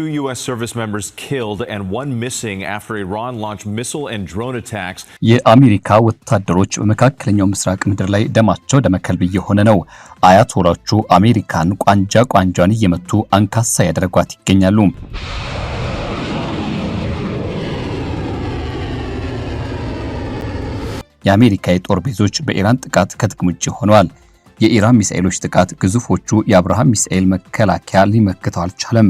2 U.S. service members killed and 1 missing after Iran launched missile and drone attacks. የአሜሪካ ወታደሮች በመካከለኛው ምስራቅ ምድር ላይ ደማቸው ደመከልብ እየሆነ ነው። አያቶላቹ አሜሪካን ቋንጃን እየመቱ አንካሳ ያደረጓት ይገኛሉ። የአሜሪካ የጦር ቤዞች በኢራን ጥቃት ከጥቅም ውጭ ሆነዋል። የኢራን ሚሳኤሎች ጥቃት ግዙፎቹ የአብርሃም ሚሳኤል መከላከያ ሊመክተው አልቻለም።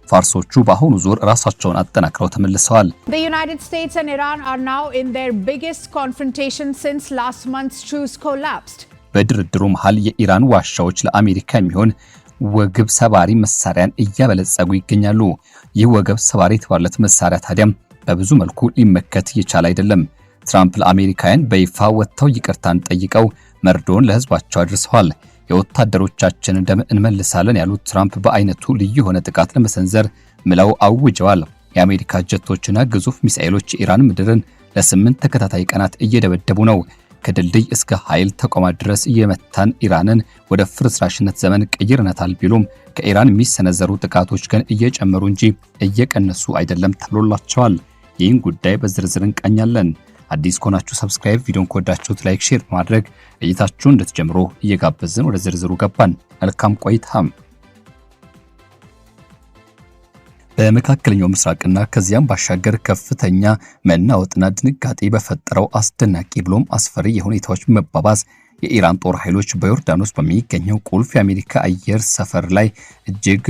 ፋርሶቹ በአሁኑ ዙር ራሳቸውን አጠናክረው ተመልሰዋል። The United States and Iran are now in their biggest confrontation since last month's truce collapsed. በድርድሩ መሃል የኢራን ዋሻዎች ለአሜሪካ የሚሆን ወገብ ሰባሪ መሳሪያን እያበለጸጉ ይገኛሉ። ይህ ወገብ ሰባሪ የተባለለት መሳሪያ ታዲያም በብዙ መልኩ ሊመከት የቻለ አይደለም። ትራምፕ ለአሜሪካውያን በይፋ ወጥተው ይቅርታን ጠይቀው መርዶን ለህዝባቸው አድርሰዋል። የወታደሮቻችንን ደም እንመልሳለን ያሉት ትራምፕ በአይነቱ ልዩ የሆነ ጥቃት ለመሰንዘር ምለው አውጀዋል። የአሜሪካ ጀቶችና ግዙፍ ሚሳኤሎች ኢራን ምድርን ለ8 ተከታታይ ቀናት እየደበደቡ ነው። ከድልድይ እስከ ኃይል ተቋማት ድረስ እየመታን ኢራንን ወደ ፍርስራሽነት ዘመን ቀይረናታል ቢሉም ከኢራን የሚሰነዘሩ ጥቃቶች ግን እየጨመሩ እንጂ እየቀነሱ አይደለም ተብሎላቸዋል። ይህን ጉዳይ በዝርዝር እንቃኛለን። አዲስ ከሆናችሁ ሰብስክራይብ፣ ቪዲዮን ከወዳችሁት ላይክ፣ ሼር በማድረግ እይታችሁን እንድትጀምሩ እየጋበዝን ወደ ዝርዝሩ ገባን። መልካም ቆይታ። በመካከለኛው ምስራቅና ከዚያም ባሻገር ከፍተኛ መናወጥና ድንጋጤ በፈጠረው አስደናቂ ብሎም አስፈሪ የሁኔታዎች መባባስ የኢራን ጦር ኃይሎች በዮርዳኖስ በሚገኘው ቁልፍ የአሜሪካ አየር ሰፈር ላይ እጅግ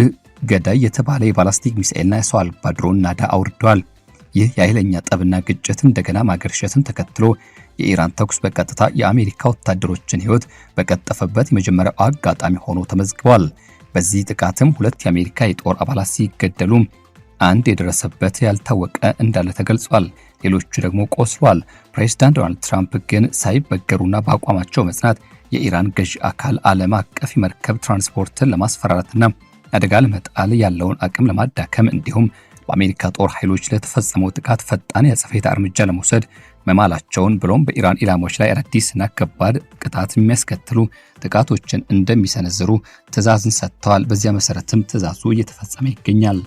ገዳይ የተባለ የባላስቲክ ሚሳኤልና የሰው አልባ ድሮን ናዳ አውርደዋል። ይህ የኃይለኛ ጠብና ግጭት እንደገና ማገርሸትን ተከትሎ የኢራን ተኩስ በቀጥታ የአሜሪካ ወታደሮችን ሕይወት በቀጠፈበት የመጀመሪያው አጋጣሚ ሆኖ ተመዝግቧል። በዚህ ጥቃትም 2 የአሜሪካ የጦር አባላት ሲገደሉ አንድ የደረሰበት ያልታወቀ እንዳለ ተገልጿል። ሌሎቹ ደግሞ ቆስሏል። ፕሬዝዳንት ዶናልድ ትራምፕ ግን ሳይበገሩና በአቋማቸው መጽናት የኢራን ገዢ አካል ዓለም አቀፍ መርከብ ትራንስፖርትን ለማስፈራራትና አደጋ ለመጣል ያለውን አቅም ለማዳከም እንዲሁም በአሜሪካ ጦር ኃይሎች ለተፈጸመው ጥቃት ፈጣን የአጸፋ እርምጃ ለመውሰድ መማላቸውን ብሎም በኢራን ኢላማዎች ላይ አዲስና ከባድ ቅጣት የሚያስከትሉ ጥቃቶችን እንደሚሰነዝሩ ትዕዛዝን ሰጥተዋል። በዚያ መሰረትም ትዕዛዙ እየተፈጸመ ይገኛል።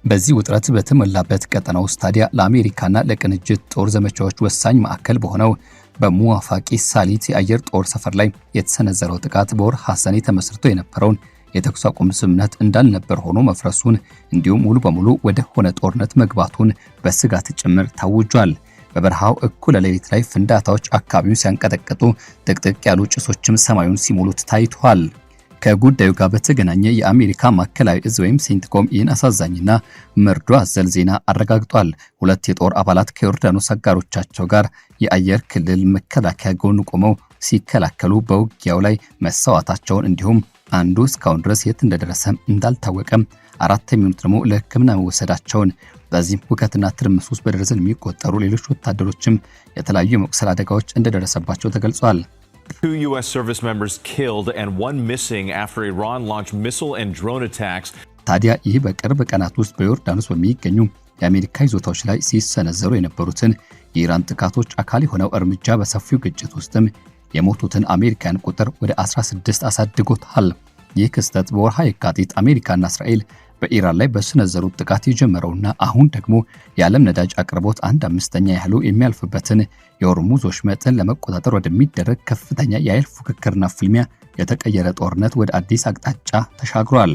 በዚህ ውጥረት በተሞላበት ቀጠና ውስጥ ታዲያ ለአሜሪካና ለቅንጅት ጦር ዘመቻዎች ወሳኝ ማዕከል በሆነው በሙዋፋቂ ሳሊት የአየር ጦር ሰፈር ላይ የተሰነዘረው ጥቃት በወር ሐሰኔ ተመስርቶ የነበረውን የተኩስ አቁም ስምምነት እንዳልነበር ሆኖ መፍረሱን እንዲሁም ሙሉ በሙሉ ወደ ሆነ ጦርነት መግባቱን በስጋት ጭምር ታውጇል። በበረሃው እኩለ ሌሊት ላይ ፍንዳታዎች አካባቢውን ሲያንቀጠቅጡ ጥቅጥቅ ያሉ ጭሶችም ሰማዩን ሲሞሉት ታይቷል። ከጉዳዩ ጋር በተገናኘ የአሜሪካ ማዕከላዊ እዝ ወይም ሴንትኮም ይህን አሳዛኝና መርዶ አዘል ዜና አረጋግጧል። 2 የጦር አባላት ከዮርዳኖስ አጋሮቻቸው ጋር የአየር ክልል መከላከያ ጎን ቆመው ሲከላከሉ በውጊያው ላይ መሰዋታቸውን እንዲሁም አንዱ እስካሁን ድረስ የት እንደደረሰ እንዳልታወቀም 4 የሚሆኑት ደግሞ ለሕክምና መወሰዳቸውን በዚህም ሁከትና ትርምስ ውስጥ በደረዘን የሚቆጠሩ ሌሎች ወታደሮችም የተለያዩ የመቁሰል አደጋዎች እንደደረሰባቸው ተገልጿል። 2 U.S. service members killed and 1 missing after Iran launched missile and drone attacks. ታዲያ ይህ በቅርብ ቀናት ውስጥ በዮርዳኖስ በሚገኙ የአሜሪካ ይዞታዎች ላይ ሲሰነዘሩ የነበሩትን የኢራን ጥቃቶች አካል የሆነው እርምጃ በሰፊው ግጭት ውስጥም የሞቱትን አሜሪካን ቁጥር ወደ 16 አሳድጎታል። ይህ ክስተት በወርሃ የካቲት አሜሪካና እስራኤል በኢራን ላይ በሰነዘሩት ጥቃት የጀመረውና አሁን ደግሞ የዓለም ነዳጅ አቅርቦት 1/5 ያህሉ የሚያልፍበትን የሆርሙዝ ወሽመጥን ለመቆጣጠር ወደሚደረግ ከፍተኛ የኃይል ፉክክርና ፍልሚያ የተቀየረ ጦርነት ወደ አዲስ አቅጣጫ ተሻግሯል።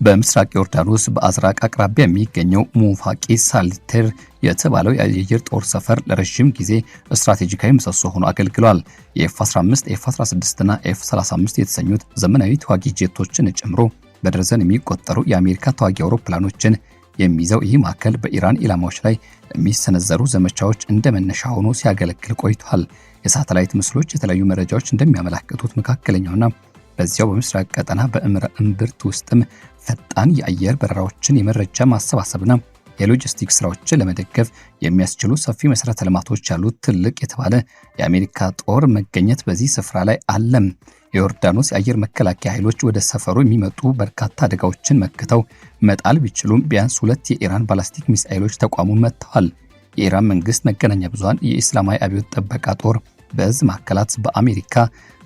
በምስራቅ ዮርዳኖስ በአዝራቅ አቅራቢያ የሚገኘው ሙፋቂ ሳሊቴር የተባለው የአየር ጦር ሰፈር ለረጅም ጊዜ ስትራቴጂካዊ ምሰሶ ሆኖ አገልግሏል። የኤፍ-15፣ ኤፍ-16 እና ኤፍ-35 የተሰኙት ዘመናዊ ተዋጊ ጄቶችን ጨምሮ በደርዘን የሚቆጠሩ የአሜሪካ ተዋጊ አውሮፕላኖችን የሚይዘው ይህ ማዕከል በኢራን ኢላማዎች ላይ የሚሰነዘሩ ዘመቻዎች እንደ መነሻ ሆኖ ሲያገለግል ቆይቷል። የሳተላይት ምስሎች የተለያዩ መረጃዎች እንደሚያመለክቱት መካከለኛውና በዚያው በምስራቅ ቀጠና በእምብርት ውስጥም ፈጣን የአየር በረራዎችን የመረጃ ማሰባሰብና የሎጂስቲክስ ስራዎችን ለመደገፍ የሚያስችሉ ሰፊ መሰረተ ልማቶች ያሉት ትልቅ የተባለ የአሜሪካ ጦር መገኘት በዚህ ስፍራ ላይ አለ። የዮርዳኖስ የአየር መከላከያ ኃይሎች ወደ ሰፈሩ የሚመጡ በርካታ አደጋዎችን መክተው መጣል ቢችሉም ቢያንስ 2 የኢራን ባላስቲክ ሚሳኤሎች ተቋሙን መትተዋል። የኢራን መንግስት መገናኛ ብዙሃን የእስላማዊ አብዮት ጥበቃ ጦር በእዝ ማዕከላት በአሜሪካ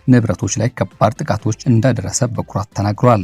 ንብረቶች ላይ ከባድ ጥቃቶች እንዳደረሰ በኩራት ተናግሯል።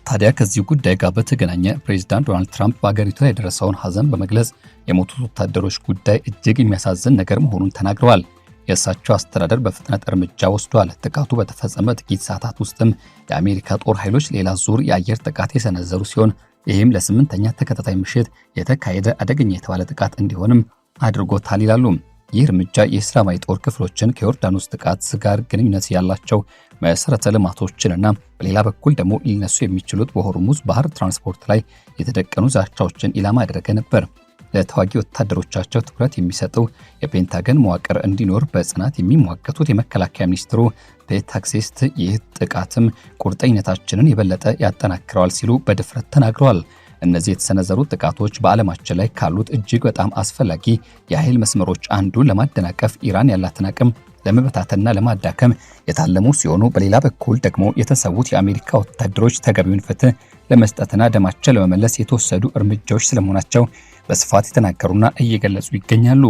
ታዲያ ከዚህ ጉዳይ ጋር በተገናኘ ፕሬዝዳንት ዶናልድ ትራምፕ በአገሪቱ ላይ የደረሰውን ሐዘን በመግለጽ የሞቱት ወታደሮች ጉዳይ እጅግ የሚያሳዝን ነገር መሆኑን ተናግረዋል። የእሳቸው አስተዳደር በፍጥነት እርምጃ ወስዷል። ጥቃቱ በተፈጸመ ጥቂት ሰዓታት ውስጥም የአሜሪካ ጦር ኃይሎች ሌላ ዙር የአየር ጥቃት የሰነዘሩ ሲሆን ይህም ለ8ኛ ተከታታይ ምሽት የተካሄደ አደገኛ የተባለ ጥቃት እንዲሆንም አድርጎታል ይላሉ። ይህ እርምጃ የእስላማዊ ጦር ክፍሎችን ከዮርዳኖስ ጥቃት ጋር ግንኙነት ያላቸው መሰረተ ልማቶችንና በሌላ በኩል ደግሞ ሊነሱ የሚችሉት በሆርሙዝ ባህር ትራንስፖርት ላይ የተደቀኑ ዛቻዎችን ኢላማ ያደረገ ነበር። ለተዋጊ ወታደሮቻቸው ትኩረት የሚሰጠው የፔንታገን መዋቅር እንዲኖር በጽናት የሚሟገቱት የመከላከያ ሚኒስትሩ ፔት ሄግሴት ይህ ጥቃትም ቁርጠኝነታችንን የበለጠ ያጠናክረዋል ሲሉ በድፍረት ተናግረዋል። እነዚህ የተሰነዘሩ ጥቃቶች በዓለማችን ላይ ካሉት እጅግ በጣም አስፈላጊ የኃይል መስመሮች አንዱን ለማደናቀፍ ኢራን ያላትን አቅም ለመበታተንና ለማዳከም የታለሙ ሲሆኑ በሌላ በኩል ደግሞ የተሰዉት የአሜሪካ ወታደሮች ተገቢውን ፍትህ ለመስጠትና ደማቸው ለመመለስ የተወሰዱ እርምጃዎች ስለመሆናቸው በስፋት የተናገሩና እየገለጹ ይገኛሉ።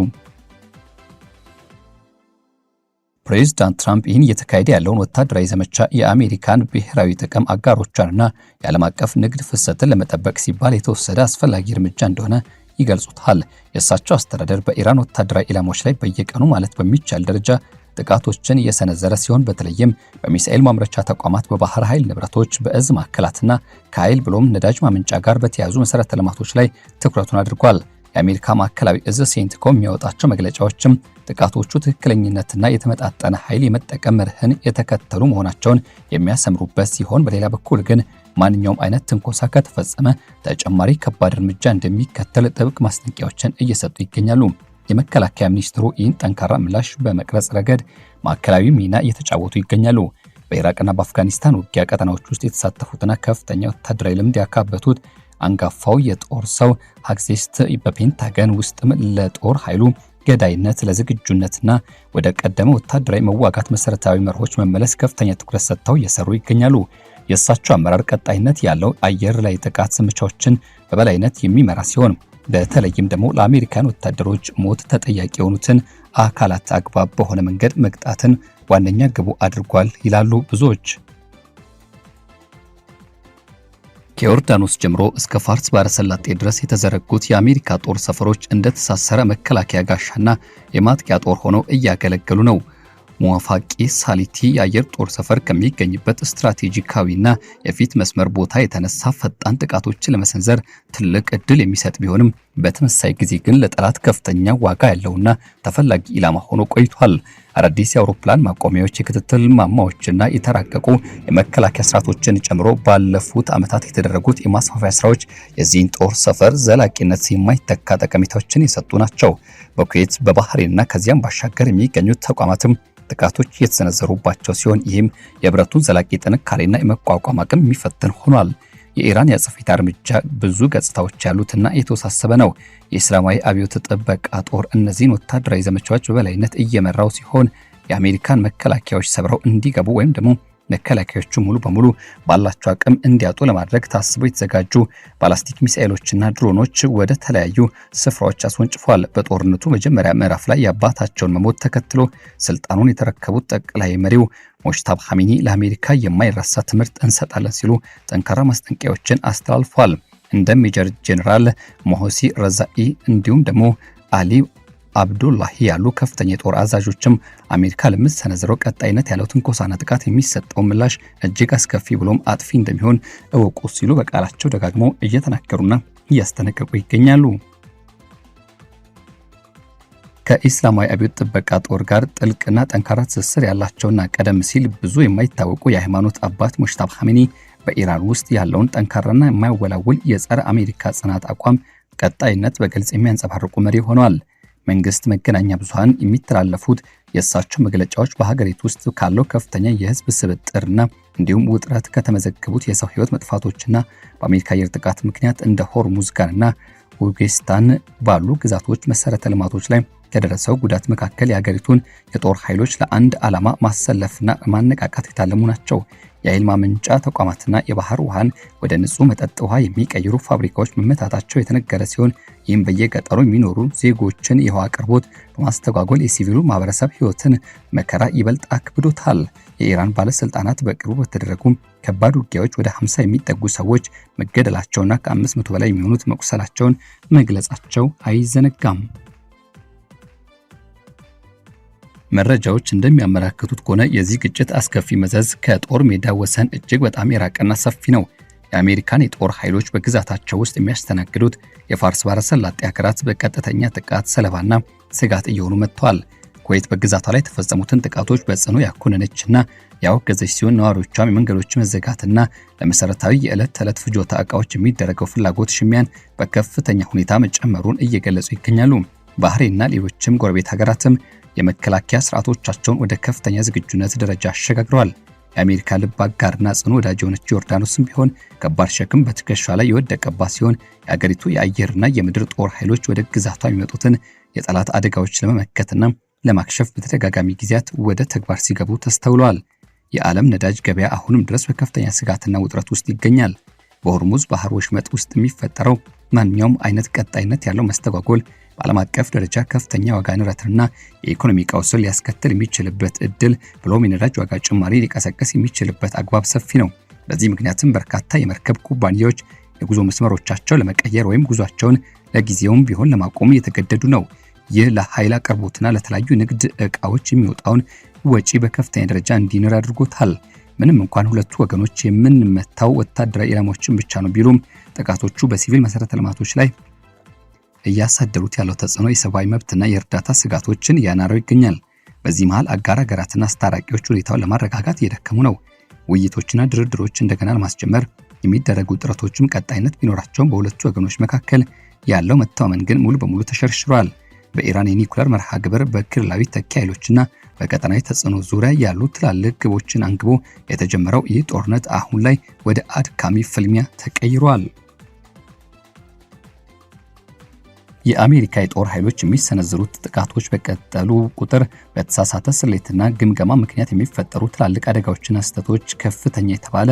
ፕሬዝዳንት ትራምፕ ይህን እየተካሄደ ያለውን ወታደራዊ ዘመቻ የአሜሪካን ብሔራዊ ጥቅም አጋሮቿንና የዓለም አቀፍ ንግድ ፍሰትን ለመጠበቅ ሲባል የተወሰደ አስፈላጊ እርምጃ እንደሆነ ይገልጹታል። የእሳቸው አስተዳደር በኢራን ወታደራዊ ኢላማዎች ላይ በየቀኑ ማለት በሚቻል ደረጃ ጥቃቶችን እየሰነዘረ ሲሆን በተለይም በሚሳኤል ማምረቻ ተቋማት፣ በባህር ኃይል ንብረቶች፣ በእዝ ማዕከላትና ከኃይል ብሎም ነዳጅ ማመንጫ ጋር በተያያዙ መሰረተ ልማቶች ላይ ትኩረቱን አድርጓል። የአሜሪካ ማዕከላዊ እዝ ሴንትኮም የሚያወጣቸው መግለጫዎችም ጥቃቶቹ ትክክለኝነትና የተመጣጠነ ኃይል የመጠቀም መርህን የተከተሉ መሆናቸውን የሚያሰምሩበት ሲሆን በሌላ በኩል ግን ማንኛውም አይነት ትንኮሳ ከተፈጸመ ተጨማሪ ከባድ እርምጃ እንደሚከተል ጥብቅ ማስጠንቀቂያዎችን እየሰጡ ይገኛሉ። የመከላከያ ሚኒስትሩ ይህን ጠንካራ ምላሽ በመቅረጽ ረገድ ማዕከላዊ ሚና እየተጫወቱ ይገኛሉ። በኢራቅና በአፍጋኒስታን ውጊያ ቀጠናዎች ውስጥ የተሳተፉትና ከፍተኛ ወታደራዊ ልምድ ያካበቱት አንጋፋው የጦር ሰው ሄግሴት በፔንታገን ውስጥም ለጦር ኃይሉ ገዳይነት ለዝግጁነትና ወደ ቀደመ ወታደራዊ መዋጋት መሰረታዊ መርሆች መመለስ ከፍተኛ ትኩረት ሰጥተው እየሰሩ ይገኛሉ። የእሳቸው አመራር ቀጣይነት ያለው አየር ላይ ጥቃት ዘመቻዎችን በበላይነት የሚመራ ሲሆን በተለይም ደግሞ ለአሜሪካን ወታደሮች ሞት ተጠያቂ የሆኑትን አካላት አግባብ በሆነ መንገድ መቅጣትን ዋነኛ ግቡ አድርጓል ይላሉ ብዙዎች። ከዮርዳኖስ ጀምሮ እስከ ፋርስ ባህረ ሰላጤ ድረስ የተዘረጉት የአሜሪካ ጦር ሰፈሮች እንደተሳሰረ መከላከያ ጋሻና የማጥቂያ ጦር ሆነው እያገለገሉ ነው። ሙዋፋቂ ሳሊቲ የአየር ጦር ሰፈር ከሚገኝበት ስትራቴጂካዊና የፊት መስመር ቦታ የተነሳ ፈጣን ጥቃቶችን ለመሰንዘር ትልቅ እድል የሚሰጥ ቢሆንም በተመሳሳይ ጊዜ ግን ለጠላት ከፍተኛ ዋጋ ያለውና ተፈላጊ ኢላማ ሆኖ ቆይቷል። አዳዲስ የአውሮፕላን ማቆሚያዎች፣ የክትትል ማማዎችና የተራቀቁ የመከላከያ ስርዓቶችን ጨምሮ ባለፉት ዓመታት የተደረጉት የማስፋፊያ ስራዎች የዚህን ጦር ሰፈር ዘላቂነት የማይተካ ጠቀሜታዎችን የሰጡ ናቸው። በኩዌት በባህሬንና ከዚያም ባሻገር የሚገኙት ተቋማትም ጥቃቶች የተሰነዘሩባቸው ሲሆን ይህም የብረቱን ዘላቂ ጥንካሬና የመቋቋም አቅም የሚፈትን ሆኗል። የኢራን የአጸፋ እርምጃ ብዙ ገጽታዎች ያሉትና የተወሳሰበ ነው። የእስላማዊ አብዮት ጥበቃ ጦር እነዚህን ወታደራዊ ዘመቻዎች በበላይነት እየመራው ሲሆን የአሜሪካን መከላከያዎች ሰብረው እንዲገቡ ወይም ደግሞ መከላከያዎቹ ሙሉ በሙሉ ባላቸው አቅም እንዲያጡ ለማድረግ ታስበው የተዘጋጁ ባላስቲክ ሚሳኤሎችና ድሮኖች ወደ ተለያዩ ስፍራዎች አስወንጭፏል። በጦርነቱ መጀመሪያ ምዕራፍ ላይ የአባታቸውን መሞት ተከትሎ ስልጣኑን የተረከቡት ጠቅላይ መሪው ሞጅታባ ኻሜኒ ለአሜሪካ የማይረሳ ትምህርት እንሰጣለን ሲሉ ጠንካራ ማስጠንቀቂያዎችን አስተላልፏል። እንደ ሜጀር ጄኔራል ሞሆሲ ረዛኢ እንዲሁም ደግሞ አሊ አብዱላሂ ያሉ ከፍተኛ የጦር አዛዦችም አሜሪካ ለምትሰነዝረው ቀጣይነት ያለው ትንኮሳና ጥቃት የሚሰጠው ምላሽ እጅግ አስከፊ ብሎም አጥፊ እንደሚሆን እወቁ ሲሉ በቃላቸው ደጋግመው እየተናገሩና እያስጠነቀቁ ይገኛሉ። ከኢስላማዊ አብዮት ጥበቃ ጦር ጋር ጥልቅና ጠንካራ ትስስር ያላቸውና ቀደም ሲል ብዙ የማይታወቁ የሃይማኖት አባት ሞጅታባ ኻሜኒ በኢራን ውስጥ ያለውን ጠንካራና የማይወላውል የጸረ አሜሪካ ጽናት አቋም ቀጣይነት በግልጽ የሚያንጸባርቁ መሪ ሆነዋል። መንግስት መገናኛ ብዙሃን የሚተላለፉት የእሳቸው መግለጫዎች በሀገሪቱ ውስጥ ካለው ከፍተኛ የህዝብ ስብጥርና እንዲሁም ውጥረት ከተመዘገቡት የሰው ህይወት መጥፋቶችና በአሜሪካ አየር ጥቃት ምክንያት እንደ ሆርሙዝ ጋንና ውዝቤኪስታን ባሉ ግዛቶች መሰረተ ልማቶች ላይ ከደረሰው ጉዳት መካከል የሀገሪቱን የጦር ኃይሎች ለአንድ ዓላማ ማሰለፍና ማነቃቃት የታለሙ ናቸው። የኃይል ማመንጫ ተቋማትና የባህር ውሃን ወደ ንጹህ መጠጥ ውሃ የሚቀይሩ ፋብሪካዎች መመታታቸው የተነገረ ሲሆን ይህም በየገጠሩ የሚኖሩ ዜጎችን የውሃ አቅርቦት በማስተጓጎል የሲቪሉ ማህበረሰብ ህይወትን መከራ ይበልጥ አክብዶታል። የኢራን ባለስልጣናት በቅርቡ በተደረጉ ከባድ ውጊያዎች ወደ 50 የሚጠጉ ሰዎች መገደላቸውና ከ500 በላይ የሚሆኑት መቁሰላቸውን መግለጻቸው አይዘነጋም። መረጃዎች እንደሚያመለክቱት ከሆነ የዚህ ግጭት አስከፊ መዘዝ ከጦር ሜዳ ወሰን እጅግ በጣም የራቀና ሰፊ ነው። የአሜሪካን የጦር ኃይሎች በግዛታቸው ውስጥ የሚያስተናግዱት የፋርስ ባሕረ ሰላጤ ሀገራት በቀጥተኛ ጥቃት ሰለባና ስጋት እየሆኑ መጥተዋል። ኩዌት በግዛቷ ላይ የተፈጸሙትን ጥቃቶች በጽኑ ያኮነነችና ያወገዘች ሲሆን ነዋሪዎቿም የመንገዶች መዘጋትና ለመሰረታዊ የዕለት ተዕለት ፍጆታ ዕቃዎች የሚደረገው ፍላጎት ሽሚያን በከፍተኛ ሁኔታ መጨመሩን እየገለጹ ይገኛሉ። ባህሬንና ሌሎችም ጎረቤት ሀገራትም የመከላከያ ስርዓቶቻቸውን ወደ ከፍተኛ ዝግጁነት ደረጃ አሸጋግረዋል። የአሜሪካ ልብ አጋርና ጽኑ ወዳጅ የሆነችው ዮርዳኖስም ቢሆን ከባድ ሸክም በትከሻ ላይ የወደቀባት ሲሆን የአገሪቱ የአየርና የምድር ጦር ኃይሎች ወደ ግዛቷ የሚመጡትን የጠላት አደጋዎች ለመመከትና ለማክሸፍ በተደጋጋሚ ጊዜያት ወደ ተግባር ሲገቡ ተስተውለዋል። የዓለም ነዳጅ ገበያ አሁንም ድረስ በከፍተኛ ስጋትና ውጥረት ውስጥ ይገኛል። በሆርሙዝ ባህር ወሽመጥ ውስጥ የሚፈጠረው ማንኛውም አይነት ቀጣይነት ያለው መስተጓጎል በዓለም አቀፍ ደረጃ ከፍተኛ ዋጋ ንረትና የኢኮኖሚ ቀውስን ሊያስከትል የሚችልበት እድል ብሎም የነዳጅ ዋጋ ጭማሪ ሊቀሰቀስ የሚችልበት አግባብ ሰፊ ነው። በዚህ ምክንያትም በርካታ የመርከብ ኩባንያዎች የጉዞ መስመሮቻቸው ለመቀየር ወይም ጉዟቸውን ለጊዜውም ቢሆን ለማቆም እየተገደዱ ነው። ይህ ለኃይል አቅርቦትና ለተለያዩ ንግድ ዕቃዎች የሚወጣውን ወጪ በከፍተኛ ደረጃ እንዲንር አድርጎታል። ምንም እንኳን ሁለቱ ወገኖች የምንመታው ወታደራዊ ኢላማዎችን ብቻ ነው ቢሉም ጥቃቶቹ በሲቪል መሰረተ ልማቶች ላይ እያሳደሩት ያለው ተጽዕኖ የሰብአዊ መብትና የእርዳታ ስጋቶችን እያናረው ይገኛል። በዚህ መሃል አጋር ሀገራትና አስታራቂዎች ሁኔታውን ለማረጋጋት እየደከሙ ነው። ውይይቶችና ድርድሮች እንደገና ለማስጀመር የሚደረጉ ጥረቶችም ቀጣይነት ቢኖራቸውም በሁለቱ ወገኖች መካከል ያለው መተማመን ግን ሙሉ በሙሉ ተሸርሽሯል። በኢራን የኒውክሌር መርሃ ግብር፣ በክልላዊ ተኪ ኃይሎችና በቀጠናዊ ተጽዕኖ ዙሪያ ያሉ ትላልቅ ግቦችን አንግቦ የተጀመረው ይህ ጦርነት አሁን ላይ ወደ አድካሚ ፍልሚያ ተቀይሯል። የአሜሪካ የጦር ኃይሎች የሚሰነዝሩት ጥቃቶች በቀጠሉ ቁጥር በተሳሳተ ስሌትና ግምገማ ምክንያት የሚፈጠሩ ትላልቅ አደጋዎችና ስህተቶች ከፍተኛ የተባለ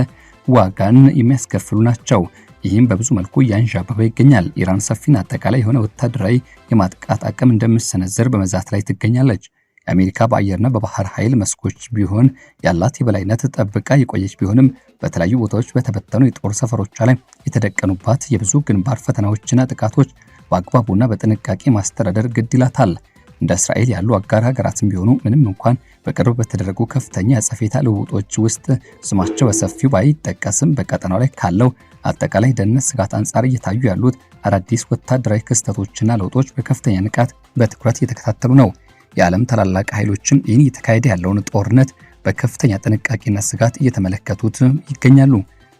ዋጋን የሚያስከፍሉ ናቸው። ይህም በብዙ መልኩ እያንዣበበ ይገኛል። ኢራን ሰፊና አጠቃላይ የሆነ ወታደራዊ የማጥቃት አቅም እንደምትሰነዝር በመዛት ላይ ትገኛለች። የአሜሪካ በአየርና በባህር ኃይል መስኮች ቢሆን ያላት የበላይነት ጠብቃ የቆየች ቢሆንም በተለያዩ ቦታዎች በተበተኑ የጦር ሰፈሮቿ ላይ የተደቀኑባት የብዙ ግንባር ፈተናዎችና ጥቃቶች በአግባቡና በጥንቃቄ ማስተዳደር ግድ ይላታል። እንደ እስራኤል ያሉ አጋር ሀገራትም ቢሆኑ ምንም እንኳን በቅርብ በተደረጉ ከፍተኛ የጸፌታ ልውውጦች ውስጥ ስማቸው በሰፊው ባይጠቀስም በቀጠናው ላይ ካለው አጠቃላይ ደህንነት ስጋት አንጻር እየታዩ ያሉት አዳዲስ ወታደራዊ ክስተቶችና ለውጦች በከፍተኛ ንቃት በትኩረት እየተከታተሉ ነው። የዓለም ታላላቅ ኃይሎችም ይህን እየተካሄደ ያለውን ጦርነት በከፍተኛ ጥንቃቄና ስጋት እየተመለከቱት ይገኛሉ።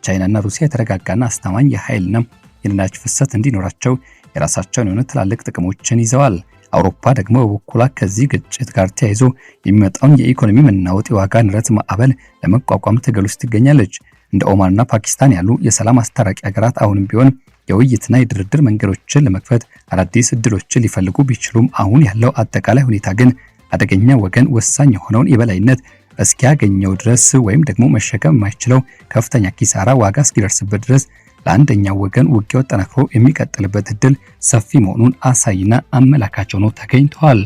ቻይናና ሩሲያ የተረጋጋና አስተማማኝ የኃይልና የነዳጅ ፍሰት እንዲኖራቸው የራሳቸውን የሆነ ትላልቅ ጥቅሞችን ይዘዋል። አውሮፓ ደግሞ በበኩሏ ከዚህ ግጭት ጋር ተያይዞ የሚመጣውን የኢኮኖሚ መናወጥ የዋጋ ንረት ማዕበል ለመቋቋም ትግል ውስጥ ትገኛለች። እንደ ኦማንና ፓኪስታን ያሉ የሰላም አስታራቂ ሀገራት አሁንም ቢሆን የውይይትና የድርድር መንገዶችን ለመክፈት አዳዲስ እድሎችን ሊፈልጉ ቢችሉም አሁን ያለው አጠቃላይ ሁኔታ ግን አደገኛ ወገን ወሳኝ የሆነውን የበላይነት እስኪያገኘው ድረስ ወይም ደግሞ መሸከም የማይችለው ከፍተኛ ኪሳራ ዋጋ እስኪደርስበት ድረስ ለአንደኛው ወገን ውጊያው ጠናክሮ የሚቀጥልበት እድል ሰፊ መሆኑን አሳይና አመላካች ሆኖ ተገኝተዋል።